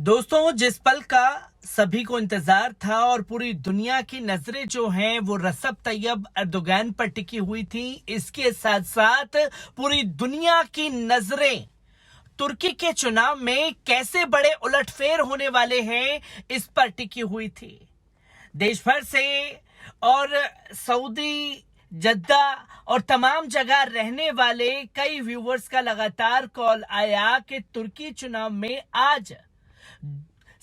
दोस्तों, जिस पल का सभी को इंतजार था और पूरी दुनिया की नजरें जो हैं वो रसेप तैयब एर्दोगान पर टिकी हुई थी, इसके साथ साथ पूरी दुनिया की नजरें तुर्की के चुनाव में कैसे बड़े उलटफेर होने वाले हैं इस पर टिकी हुई थी। देश भर से और सऊदी, जद्दा और तमाम जगह रहने वाले कई व्यूवर्स का लगातार कॉल आया कि तुर्की चुनाव में आज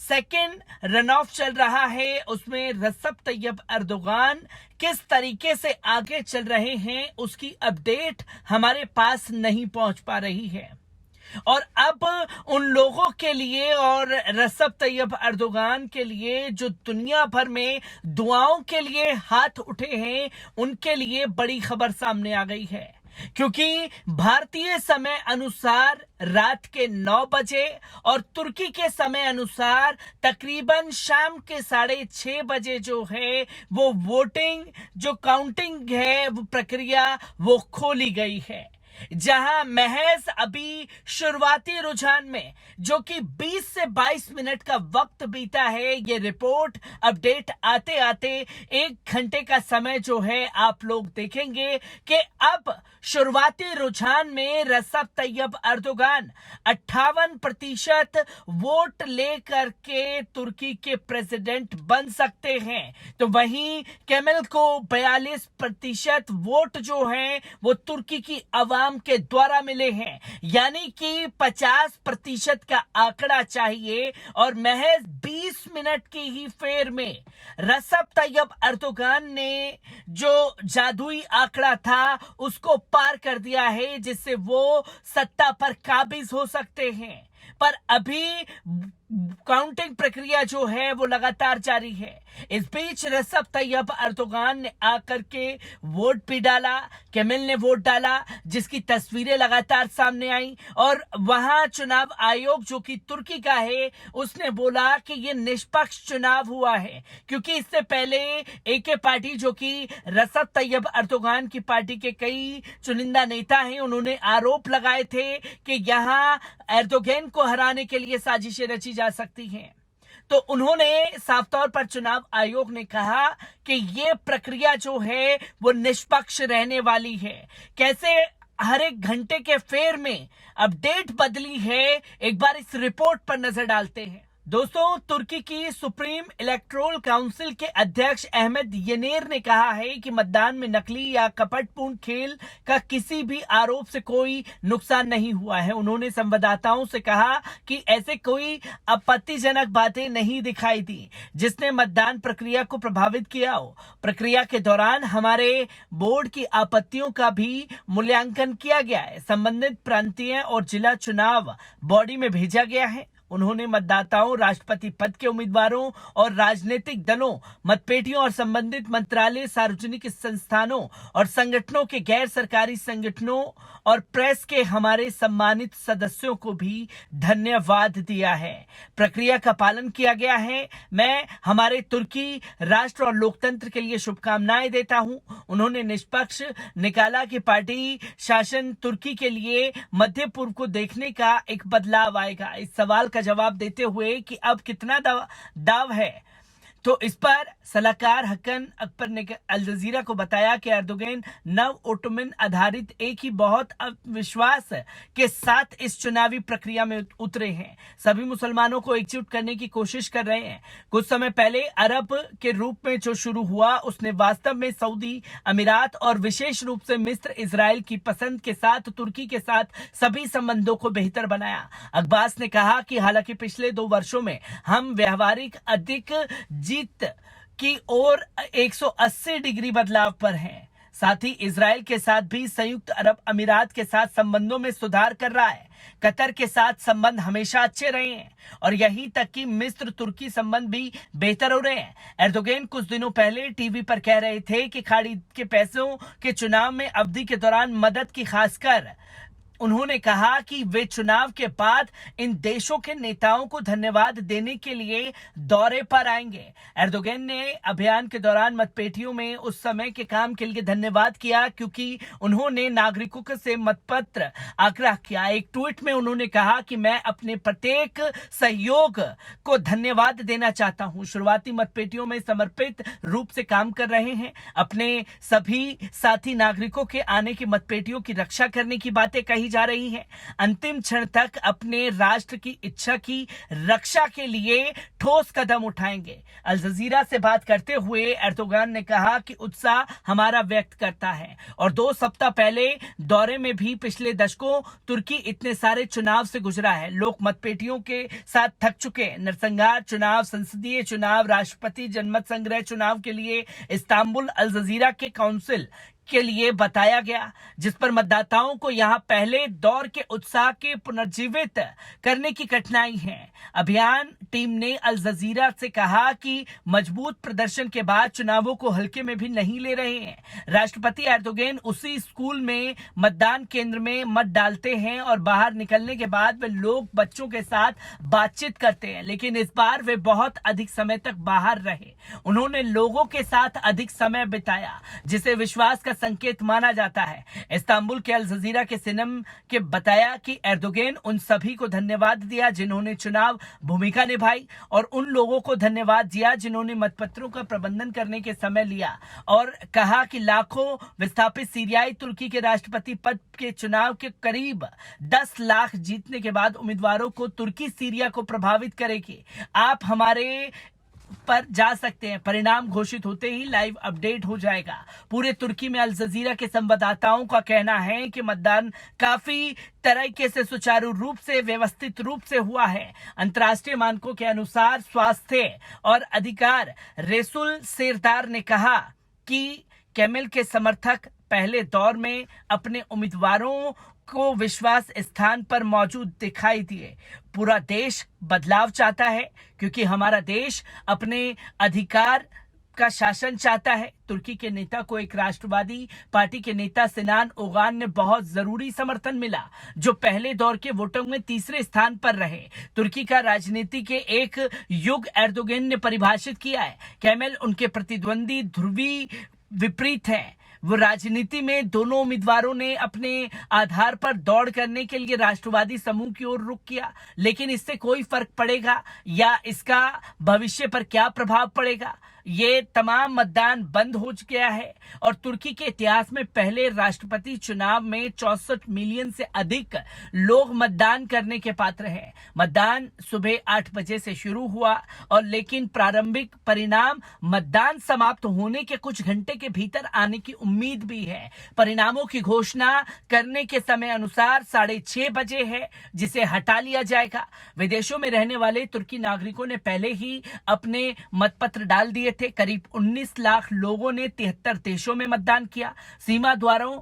सेकेंड रन ऑफ चल रहा है, उसमें रसेप तैयब एर्दोगान किस तरीके से आगे चल रहे हैं उसकी अपडेट हमारे पास नहीं पहुंच पा रही है। और अब उन लोगों के लिए और रसेप तैयब एर्दोगान के लिए जो दुनिया भर में दुआओं के लिए हाथ उठे हैं, उनके लिए बड़ी खबर सामने आ गई है, क्योंकि भारतीय समय अनुसार रात के 9 बजे और तुर्की के समय अनुसार तकरीबन शाम के 6:30 बजे जो है वो वोटिंग, जो काउंटिंग है, वो प्रक्रिया वो खोली गई है, जहां महज अभी शुरुआती रुझान में जो कि 20 से 22 मिनट का वक्त बीता है, ये रिपोर्ट अपडेट आते आते 1 घंटे का समय जो है आप लोग देखेंगे कि अब शुरुआती रुझान में रसेप तैयब एर्दोगान 58% वोट लेकर के तुर्की के प्रेसिडेंट बन सकते हैं, तो वहीं केमल को 42% वोट जो हैं वो तुर्की की आवाम के द्वारा मिले हैं, यानी कि 50% का आंकड़ा चाहिए और महज 20 मिनट की ही फेर में रसेप तैयब एर्दोगान ने जो जादुई आंकड़ा था उसको पार कर दिया है, जिससे वो सत्ता पर काबिज हो सकते हैं। पर अभी काउंटिंग प्रक्रिया जो है वो लगातार जारी है। इस बीच रसेप तैयब एर्दोगान ने आकर के वोट भी डाला, केमल ने वोट डाला, जिसकी तस्वीरें लगातार सामने आई और वहां चुनाव आयोग जो कि तुर्की का है उसने बोला कि ये निष्पक्ष चुनाव हुआ है, क्योंकि इससे पहले एके पार्टी जो कि रसेप तैयब एर्दोगान की पार्टी के कई चुनिंदा नेता हैं, उन्होंने आरोप लगाए थे कि यहां एर्दोगान को हराने के लिए साजिशें रची जा सकती हैं। तो उन्होंने साफ तौर पर चुनाव आयोग ने कहा कि ये प्रक्रिया जो है वो निष्पक्ष रहने वाली है। कैसे हर एक घंटे के फेर में अपडेट बदली है, एक बार इस रिपोर्ट पर नजर डालते हैं। दोस्तों, तुर्की की सुप्रीम इलेक्टोरल काउंसिल के अध्यक्ष अहमद येनेर ने कहा है कि मतदान में नकली या कपटपूर्ण खेल का किसी भी आरोप से कोई नुकसान नहीं हुआ है। उन्होंने संवाददाताओं से कहा कि ऐसे कोई आपत्तिजनक बातें नहीं दिखाई दी जिसने मतदान प्रक्रिया को प्रभावित किया हो। प्रक्रिया के दौरान हमारे बोर्ड की आपत्तियों का भी मूल्यांकन किया गया है, संबंधित प्रांतीय और जिला चुनाव बॉडी में भेजा गया है। उन्होंने मतदाताओं, राष्ट्रपति पद के उम्मीदवारों और राजनीतिक दलों, मतपेटियों और संबंधित मंत्रालय, सार्वजनिक संस्थानों और संगठनों के, गैर सरकारी संगठनों और प्रेस के हमारे सम्मानित सदस्यों को भी धन्यवाद दिया है। प्रक्रिया का पालन किया गया है। मैं हमारे तुर्की राष्ट्र और लोकतंत्र के लिए शुभकामनाएं देता हूं। उन्होंने निष्पक्ष निकाला कि पार्टी शासन तुर्की के लिए मध्य पूर्व को देखने का एक बदलाव आएगा। इस सवाल का जवाब देते हुए कि अब कितना दाव है, तो इस पर सलाहकार हकन अकबर ने अल जजीरा को बताया कि एर्दोगान नव ओटोमन आधारित एक ही बहुत विश्वास के साथ इस चुनावी प्रक्रिया में उतरे हैं। सभी मुसलमानों को एकजुट करने की कोशिश कर रहे हैं। कुछ समय पहले अरब के रूप में जो शुरू हुआ उसने वास्तव में सऊदी अमीरात और विशेष रूप से मिस्र, इजराइल की पसंद के साथ तुर्की के साथ सभी संबंधों को बेहतर बनाया। अब्बास ने कहा कि हालांकि पिछले 2 वर्षों में हम व्यवहारिक अधिक जीत की ओर 180 डिग्री बदलाव पर हैं, साथ ही इजराइल के साथ भी संयुक्त अरब अमीरात के साथ संबंधों में सुधार कर रहा है। कतर के साथ संबंध हमेशा अच्छे रहे हैं और यहीं तक कि मिस्र तुर्की संबंध भी बेहतर हो रहे हैं। एर्दोगान कुछ दिनों पहले टीवी पर कह रहे थे कि खाड़ी के पैसों के चुनाव में अवधि के दौरान मदद की, खासकर उन्होंने कहा कि वे चुनाव के बाद इन देशों के नेताओं को धन्यवाद देने के लिए दौरे पर आएंगे। एर्दोगन ने अभियान के दौरान मतपेटियों में उस समय के काम के लिए धन्यवाद किया क्योंकि उन्होंने नागरिकों से मतपत्र आग्रह किया। एक ट्वीट में उन्होंने कहा कि मैं अपने प्रत्येक सहयोग को धन्यवाद देना चाहता हूं। शुरुआती मतपेटियों में समर्पित रूप से काम कर रहे हैं। अपने सभी साथी नागरिकों के आने की मतपेटियों की रक्षा करने की बातें कही जा रही है। अंतिम क्षण तक अपने राष्ट्र की इच्छा की रक्षा के लिए ठोस कदम उठाएंगे। अल जजीरा से बात करते हुए एर्दोगन ने कहा कि उत्साह हमारा व्यक्त करता है और 2 सप्ताह पहले दौरे में भी पिछले दशकों तुर्की इतने सारे चुनाव से गुजरा है। लोग मतपेटियों के साथ थक चुके हैं। नरसंहार चुनाव, संसदीय चुनाव, राष्ट्रपति जनमत संग्रह चुनाव के लिए इस्तांबुल अल जजीरा के काउंसिल के लिए बताया गया, जिस पर मतदाताओं को यहां पहले दौर के उत्साह के पुनर्जीवित करने की कठिनाई है। अभियान टीम ने अल जजीरा से कहा कि मजबूत प्रदर्शन के बाद चुनावों को हल्के में भी नहीं ले रहे हैं। राष्ट्रपति एर्दोगन उसी स्कूल में मतदान केंद्र में मत डालते हैं और बाहर निकलने के बाद वे लोग बच्चों के साथ बातचीत करते हैं, लेकिन इस बार वे बहुत अधिक समय तक बाहर रहे। उन्होंने लोगों के साथ अधिक समय बिताया, जिसे विश्वास का संकेत माना जाता है। इस्तांबुल के अल जजीरा के सिनम के बताया कि एर्दोगन उन सभी को धन्यवाद दिया जिन्होंने चुनाव भूमिका निभाई और उन लोगों को धन्यवाद दिया जिन्होंने मतपत्रों का प्रबंधन करने के समय लिया, और कहा कि लाखों विस्थापित सीरियाई तुर्की के राष्ट्रपति पद के चुनाव के करीब 10 लाख जीतने के बाद उम्मीदवारों को तुर्की सीरिया को प्रभावित करेगी। आप हमारे पर जा सकते हैं। परिणाम घोषित होते ही लाइव अपडेट हो जाएगा। पूरे तुर्की में अल जजीरा के संवाददाताओं का कहना है कि मतदान काफी तरीके से सुचारू रूप से, व्यवस्थित रूप से हुआ है। अंतर्राष्ट्रीय मानकों के अनुसार स्वास्थ्य और अधिकार रेसुल सेरदार ने कहा कि केमल के समर्थक पहले दौर में अपने उम्मीदवारों को विश्वास स्थान पर मौजूद दिखाई दिए। पूरा देश बदलाव चाहता है क्योंकि हमारा देश अपने अधिकार का शासन चाहता है। तुर्की के नेता को एक राष्ट्रवादी पार्टी के नेता सिनान ओगान ने बहुत जरूरी समर्थन मिला, जो पहले दौर के वोटों में तीसरे स्थान पर रहे। तुर्की का राजनीति के एक युग एर्दोगन ने परिभाषित किया है। केमल उनके प्रतिद्वंदी ध्रुवी विपरीत है। वो राजनीति में दोनों उम्मीदवारों ने अपने आधार पर दौड़ करने के लिए राष्ट्रवादी समूह की ओर रुख किया, लेकिन इससे कोई फर्क पड़ेगा या इसका भविष्य पर क्या प्रभाव पड़ेगा? ये तमाम मतदान बंद हो गया है और तुर्की के इतिहास में पहले राष्ट्रपति चुनाव में 64 मिलियन से अधिक लोग मतदान करने के पात्र हैं। मतदान सुबह 8 बजे से शुरू हुआ और लेकिन प्रारंभिक परिणाम मतदान समाप्त होने के कुछ घंटे के भीतर आने की उम्मीद भी है। परिणामों की घोषणा करने के समय अनुसार 6:30 बजे है, जिसे हटा लिया जाएगा। विदेशों में रहने वाले तुर्की नागरिकों ने पहले ही अपने मतपत्र डाल दिए थे। करीब 19 लाख लोगों ने 73 देशों में मतदान किया। सीमा द्वारों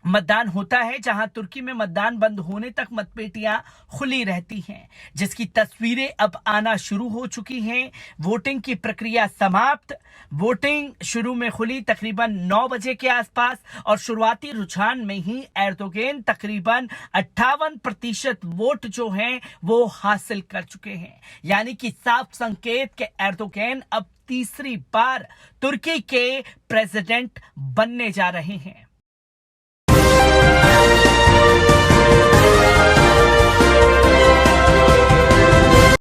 मतदान होता है, जहां तुर्की में मतदान बंद होने तक मतपेटियां खुली रहती हैं, जिसकी तस्वीरें अब आना शुरू हो चुकी हैं। वोटिंग की प्रक्रिया समाप्त। वोटिंग शुरू में खुली तकरीबन 9 बजे के आसपास और शुरुआती रुझान में ही एर्दोगन तकरीबन 58% वोट जो हैं वो हासिल कर चुके हैं, यानी कि साफ संकेत के एर्दोगन अब तीसरी बार तुर्की के प्रेसिडेंट बनने जा रहे हैं।